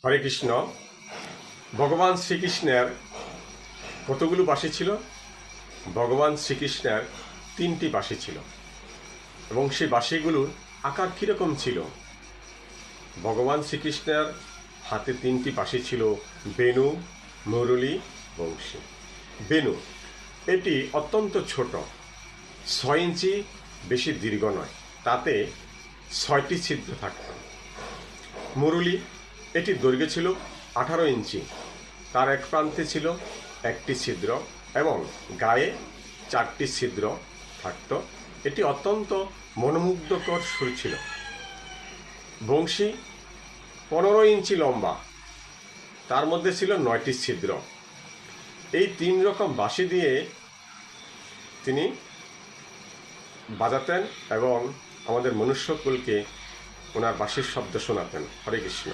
হরে কৃষ্ণ। ভগবান শ্রীকৃষ্ণের কতগুলো বাঁশি ছিল? ভগবান শ্রীকৃষ্ণের 3টি বাঁশি ছিল এবং সেই বাঁশিগুলোর আকার কীরকম ছিল? ভগবান শ্রীকৃষ্ণের হাতে 3টি বাঁশি ছিল, বেণু, মুরলী, বংশী। বেণু এটি অত্যন্ত ছোট, 6 ইঞ্চি বেশি দীর্ঘ নয়, তাতে 6টি ছিদ্র থাকত। মুরলী এটি দৈর্ঘ্য ছিল 18 ইঞ্চি, তার এক প্রান্তে ছিল 1টি ছিদ্র এবং গায়ে 4টি ছিদ্র থাকত। এটি অত্যন্ত মনোমুগ্ধকর সুর ছিল। বংশী 15 ইঞ্চি লম্বা, তার মধ্যে ছিল 9টি ছিদ্র। এই 3 রকম বাঁশি দিয়ে তিনি বাজাতেন এবং আমাদের মনুষ্যকুলকে ওনার বাঁশির শব্দ শোনাতেন। হরে কৃষ্ণ।